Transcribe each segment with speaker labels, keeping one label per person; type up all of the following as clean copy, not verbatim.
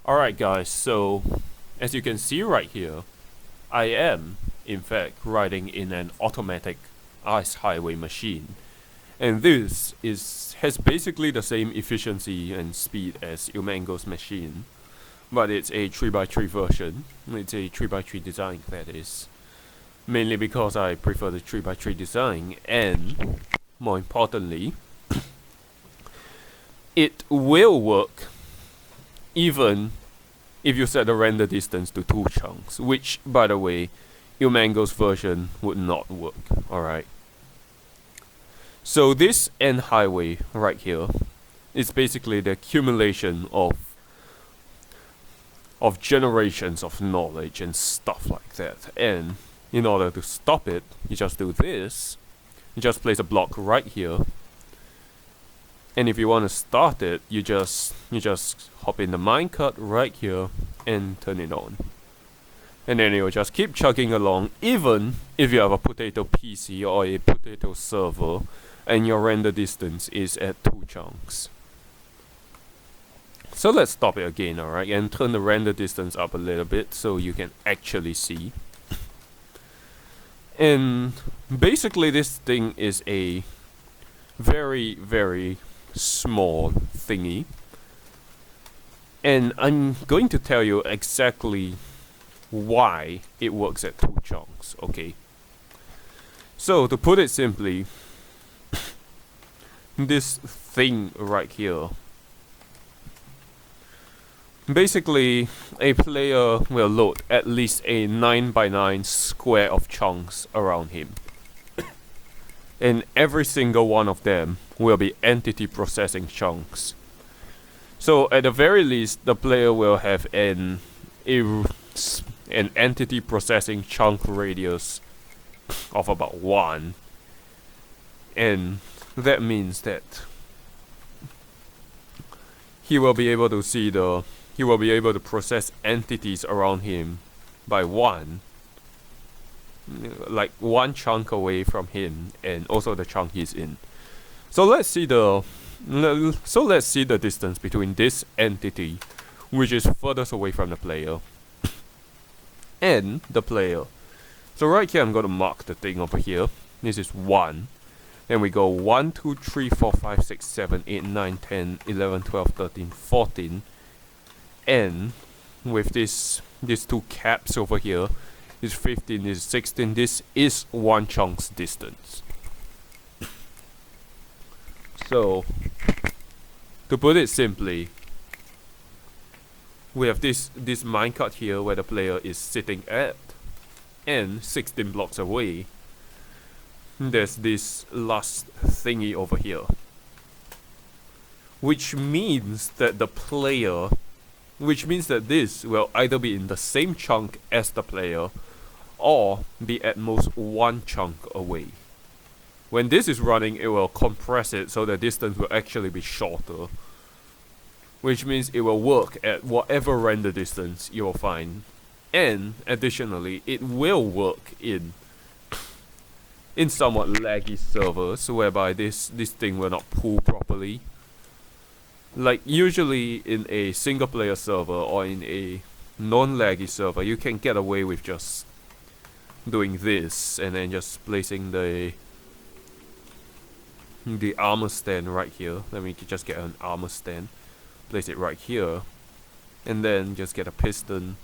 Speaker 1: Alright guys, so as you can see right here, I am in fact riding in an automatic ice highway machine. And this has basically the same efficiency and speed as ilmango's machine, but it's a 3x3 version. It's a 3x3 design, that is. Mainly because I prefer the 3x3 design, and more importantly, it will work even if you set the render distance to 2 chunks, which, by the way, ilmango's version would not work, alright? So this end highway right here is basically the accumulation of generations of knowledge and stuff like that. And in order to stop it, you just do this. You just place a block right here. And if you want to start it, you just hop in the minecart right here and turn it on. And then it will just keep chugging along, even if you have a potato PC or a potato server and your render distance is at 2 chunks. So let's stop it again, alright, and turn the render distance up a little bit so you can actually see. And basically this thing is a very, very small thingy. And I'm going to tell you exactly why it works at 2 chunks, okay? So to put it simply, this thing right here, basically a player will load at least a 9x9 square of chunks around him. And every single one of them will be entity processing chunks. So at the very least, the player will have an entity processing chunk radius of about 1. And that means that he will be able to process entities around him by 1, like 1 chunk away from him, and also the chunk he's in. So let's see the distance between this entity, which is furthest away from the player, and the player. So right here I'm going to mark the thing over here. This is 1. Then we go 1, 2, 3, 4, 5, 6, 7, 8, 9, 10, 11, 12, 13, 14. And with these 2 caps over here, is 15, is 16. This is 1 chunk's distance. So, to put it simply, we have this minecart here where the player is sitting at, and 16 blocks away, there's this last thingy over here. Which means that this will either be in the same chunk as the player, or be at most 1 chunk away. When this is running, it will compress it so the distance will actually be shorter, which means it will work at whatever render distance you will find. And additionally, it will work in somewhat laggy servers whereby this thing will not pull properly. Like usually in a single player server or in a non-laggy server, you can get away with just doing this and then just placing the armor stand right here. Let me just get an armor stand, place it right here, and then just get a piston.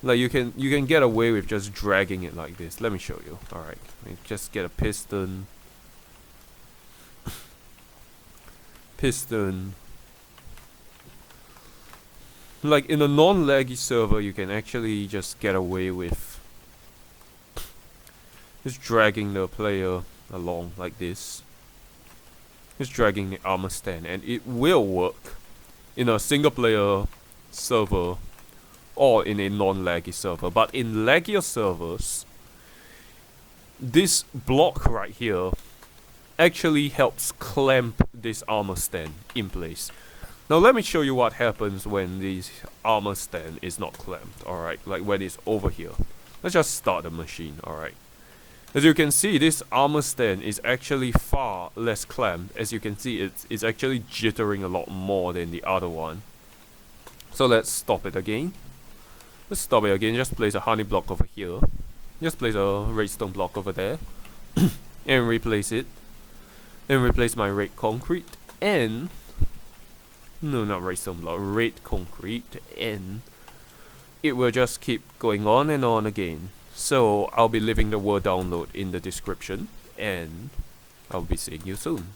Speaker 1: Like you can get away with just dragging it like this. Let me show you. Alright, just get a piston. Like in a non-laggy server, you can actually just get away with just dragging the player along like this. Just dragging the armor stand, and it will work in a single player server or in a non-laggy server. But in laggier servers, this block right here actually helps clamp this armor stand in place. Now let me show you what happens when this armor stand is not clamped, alright, like when it's over here. Let's just start the machine, alright. As you can see, this armor stand is actually far less clamped. As you can see, it's actually jittering a lot more than the other one. So let's stop it again. Let's stop it again. Just place a honey block over here. Just place a redstone block over there. And replace it. Then replace my red concrete. And... no, not redstone block. Red concrete. And... it will just keep going on and on again. So I'll be leaving the word download in the description. And I'll be seeing you soon.